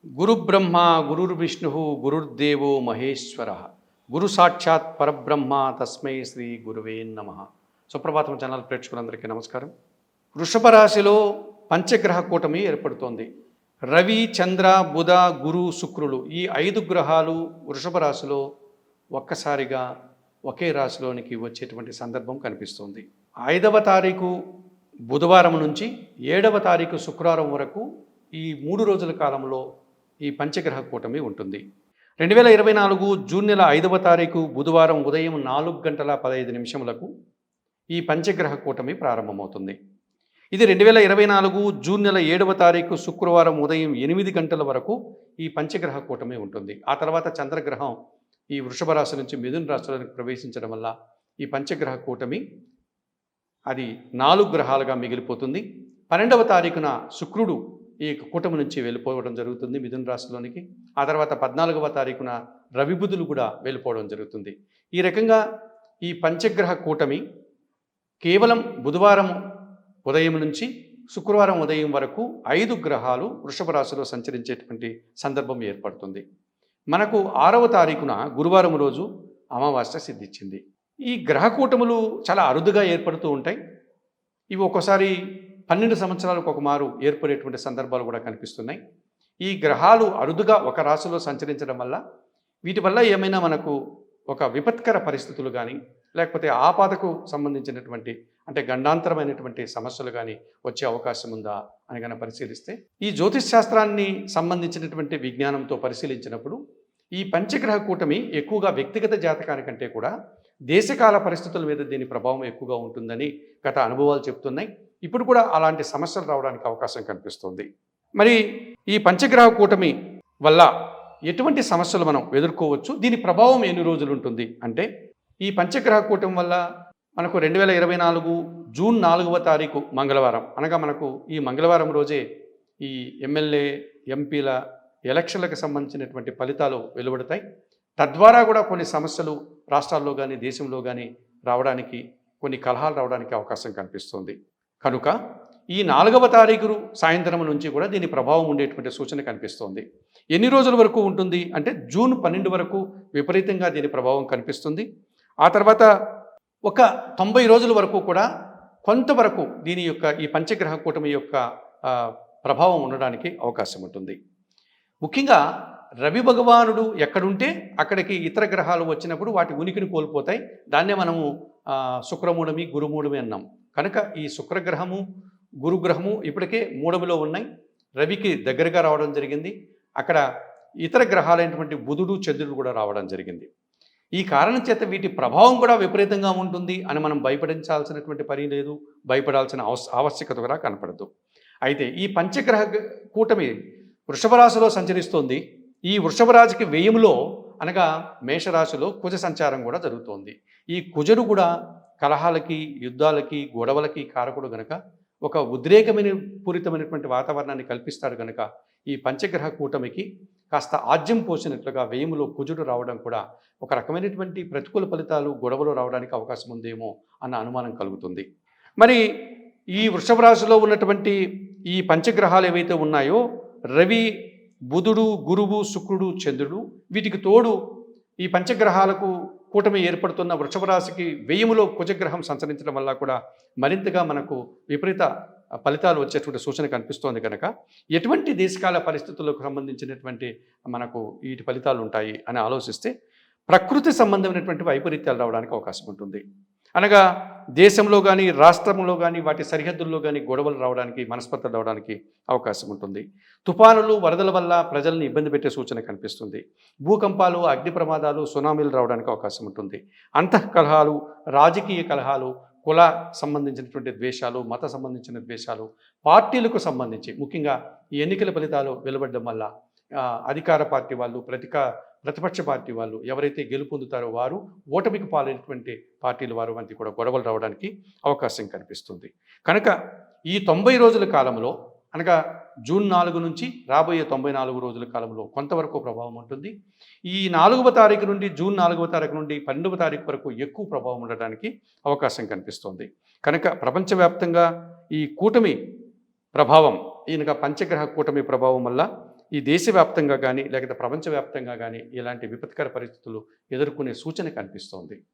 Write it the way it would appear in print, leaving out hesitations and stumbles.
గురుబ్రహ్మ గురుర్విష్ణు గురుర్దేవో మహేశ్వర గురు సాక్షాత్ పరబ్రహ్మ తస్మై శ్రీ గురువే నమ. సుప్రభాతం ఛానల్ ప్రేక్షకులందరికీ నమస్కారం. వృషభ రాశిలో పంచగ్రహ కూటమి ఏర్పడుతోంది. రవి, చంద్ర, బుధ, గురు, శుక్రులు ఈ 5 గ్రహాలు వృషభ రాశిలో ఒక్కసారిగా ఒకే రాశిలోనికి వచ్చేటువంటి సందర్భం కనిపిస్తుంది. 5వ తారీఖు బుధవారం నుంచి 7వ తారీఖు శుక్రవారం వరకు ఈ 3 రోజుల కాలంలో ఈ పంచగ్రహ కూటమి ఉంటుంది. 2024 జూన్ నెల 5వ తారీఖు బుధవారం ఉదయం 4:15 ఈ పంచగ్రహ కూటమి ప్రారంభమవుతుంది. ఇది 2024 జూన్ నెల 7వ తారీఖు శుక్రవారం ఉదయం 8 గంటల వరకు ఈ పంచగ్రహ కూటమి ఉంటుంది. ఆ తర్వాత చంద్రగ్రహం ఈ వృషభ రాశి నుంచి మిథున రాశిలోకి ప్రవేశించడం వల్ల ఈ పంచగ్రహ కూటమి అది 4 గ్రహాలుగా మిగిలిపోతుంది. 12వ తారీఖున శుక్రుడు ఈ కూటమి నుంచి వెళ్ళిపోవడం జరుగుతుంది మిథున రాశిలోనికి. ఆ తర్వాత 14వ తారీఖున రవి, బుధులు కూడా వెళ్ళిపోవడం జరుగుతుంది. ఈ రకంగా ఈ పంచగ్రహ కూటమి కేవలం బుధవారం ఉదయం నుంచి శుక్రవారం ఉదయం వరకు 5 గ్రహాలు వృషభ రాశిలో సంచరించేటువంటి సందర్భం ఏర్పడుతుంది. మనకు 6వ తారీఖున గురువారం రోజు అమావాస్య సిద్ధించింది. ఈ గ్రహ కూటములు చాలా అరుదుగా ఏర్పడుతూ ఉంటాయి. ఇవి ఒక్కోసారి 12 సంవత్సరాలకు ఒక మారు ఏర్పడేటువంటి సందర్భాలు కూడా కనిపిస్తున్నాయి. ఈ గ్రహాలు అరుదుగా ఒక రాశిలో సంచరించడం వల్ల వీటి వల్ల ఏమైనా మనకు ఒక విపత్కర పరిస్థితులు కానీ లేకపోతే ఆపదకు సంబంధించినటువంటి అంటే గండాంతరమైనటువంటి సమస్యలు కానీ వచ్చే అవకాశం ఉందా అని కనుక పరిశీలిస్తే ఈ జ్యోతిష్ శాస్త్రాన్ని సంబంధించినటువంటి విజ్ఞానంతో పరిశీలించినప్పుడు ఈ పంచగ్రహ కూటమి ఎక్కువగా వ్యక్తిగత జాతకానికంటే కూడా దేశకాల పరిస్థితుల మీద దీని ప్రభావం ఎక్కువగా ఉంటుందని గత అనుభవాలు చెప్తున్నాయి. ఇప్పుడు కూడా అలాంటి సమస్యలు రావడానికి అవకాశం కనిపిస్తుంది. మరి ఈ పంచగ్రహ కూటమి వల్ల ఎటువంటి సమస్యలు మనం ఎదుర్కోవచ్చు, దీని ప్రభావం ఎన్ని రోజులు ఉంటుంది అంటే ఈ పంచగ్రహ కూటమి వల్ల మనకు 2024 జూన్ 4వ తారీఖు మంగళవారం అనగా మనకు ఈ మంగళవారం రోజే ఈ ఎమ్మెల్యే ఎంపీల ఎలక్షన్లకు సంబంధించినటువంటి ఫలితాలు వెలువడతాయి. తద్వారా కూడా కొన్ని సమస్యలు రాష్ట్రాల్లో కానీ దేశంలో కానీ రావడానికి కొన్ని కలహాలు రావడానికి అవకాశం కనిపిస్తుంది. కనుక ఈ 4వ తారీఖు సాయంత్రం నుంచి కూడా దీని ప్రభావం ఉండేటువంటి సూచన కనిపిస్తోంది. ఎన్ని రోజుల వరకు ఉంటుంది అంటే జూన్ 12 వరకు విపరీతంగా దీని ప్రభావం కనిపిస్తుంది. ఆ తర్వాత ఒక 90 రోజుల వరకు కూడా కొంతవరకు దీని యొక్క ఈ పంచగ్రహ కూటమి యొక్క ప్రభావం ఉండడానికి అవకాశం ఉంటుంది. ముఖ్యంగా రవి భగవానుడు ఎక్కడుంటే అక్కడికి ఇతర గ్రహాలు వచ్చినప్పుడు వాటి ఉనికిని కోల్పోతాయి. దాన్నే మనము శుక్రమూఢమి, గురుమూఢమి అన్నాం. కనుక ఈ శుక్రగ్రహము, గురుగ్రహము ఇప్పటికే మూఢమిలో ఉన్నాయి. రవికి దగ్గరగా రావడం జరిగింది. అక్కడ ఇతర గ్రహాలైనటువంటి బుధుడు, చంద్రుడు కూడా రావడం జరిగింది. ఈ కారణం చేత వీటి ప్రభావం కూడా విపరీతంగా ఉంటుంది అని మనం భయపడించాల్సినటువంటి పని లేదు, భయపడాల్సిన ఆవశ్యకత కూడా కనపడదు. అయితే ఈ పంచగ్రహ కూటమి వృషభ రాశిలో సంచరిస్తోంది. ఈ వృషభ రాశికి వ్యయంలో అనగా మేషరాశిలో కుజ సంచారం కూడా జరుగుతోంది. ఈ కుజుడు కూడా కలహాలకి, యుద్ధాలకి, గొడవలకి కారకుడు గనక ఒక ఉద్రేకమైన పూరితమైనటువంటి వాతావరణాన్ని కల్పిస్తాడు గనక ఈ పంచగ్రహ కూటమికి కాస్త ఆజ్యం పోసినట్లుగా వ్యయములో కుజుడు రావడం కూడా ఒక రకమైనటువంటి ప్రతికూల ఫలితాలు, గొడవలు రావడానికి అవకాశం ఉందేమో అన్న అనుమానం కలుగుతుంది. మరి ఈ వృషభ రాశిలో ఉన్నటువంటి ఈ పంచగ్రహాలు ఏవైతే ఉన్నాయో రవి, బుధుడు, గురువు, శుక్రుడు, చంద్రుడు వీటికి తోడు ఈ పంచగ్రహాలకు కూటమి ఏర్పడుతున్న వృషభ రాశికి వ్యయములో కుజగ్రహం సంచరించడం వల్ల కూడా మరింతగా మనకు విపరీత ఫలితాలు వచ్చేటువంటి సూచన కనిపిస్తోంది. కనుక ఎటువంటి దేశకాల పరిస్థితులకు సంబంధించినటువంటి మనకు వీటి ఫలితాలు ఉంటాయి అని ఆలోచిస్తే ప్రకృతి సంబంధమైనటువంటి వైపరీత్యాలు రావడానికి అవకాశం ఉంటుంది. అనగా దేశంలో కానీ రాష్ట్రంలో కానీ వాటి సరిహద్దుల్లో కానీ గొడవలు రావడానికి, మనస్పర్ధలు రావడానికి అవకాశం ఉంటుంది. తుఫానులు, వరదల వల్ల ప్రజల్ని ఇబ్బంది పెట్టే సూచన కనిపిస్తుంది. భూకంపాలు, అగ్ని ప్రమాదాలు, సునామీలు రావడానికి అవకాశం ఉంటుంది. అంతఃకలహాలు, రాజకీయ కలహాలు, కుల సంబంధించినటువంటి ద్వేషాలు, మత సంబంధించిన ద్వేషాలు, పార్టీలకు సంబంధించి ముఖ్యంగా ఈ ఎన్నికల ఫలితాలు వెలువడడం వల్ల అధికార పార్టీ వాళ్ళు, ప్రతిపక్ష పార్టీ వాళ్ళు ఎవరైతే గెలుపొందుతారో వారు, ఓటమికి పాలైనటువంటి పార్టీల వారు వంటి కూడా గొడవలు రావడానికి అవకాశం కనిపిస్తుంది. కనుక ఈ 90 రోజుల కాలంలో అనగా జూన్ 4 నుంచి రాబోయే 94 రోజుల కాలంలో కొంతవరకు ప్రభావం ఉంటుంది. ఈ 4వ తారీఖు నుండి జూన్ 4వ తారీఖు నుండి 12వ తారీఖు వరకు ఎక్కువ ప్రభావం ఉండడానికి అవకాశం కనిపిస్తోంది. కనుక ప్రపంచవ్యాప్తంగా ఈ కూటమి ప్రభావం ఈయనగా పంచగ్రహ కూటమి ప్రభావం వల్ల ఈ దేశవ్యాప్తంగా కానీ లేకపోతే ప్రపంచవ్యాప్తంగా కానీ ఇలాంటి విపత్కర పరిస్థితులు ఎదుర్కొనే సూచన కనిపిస్తోంది.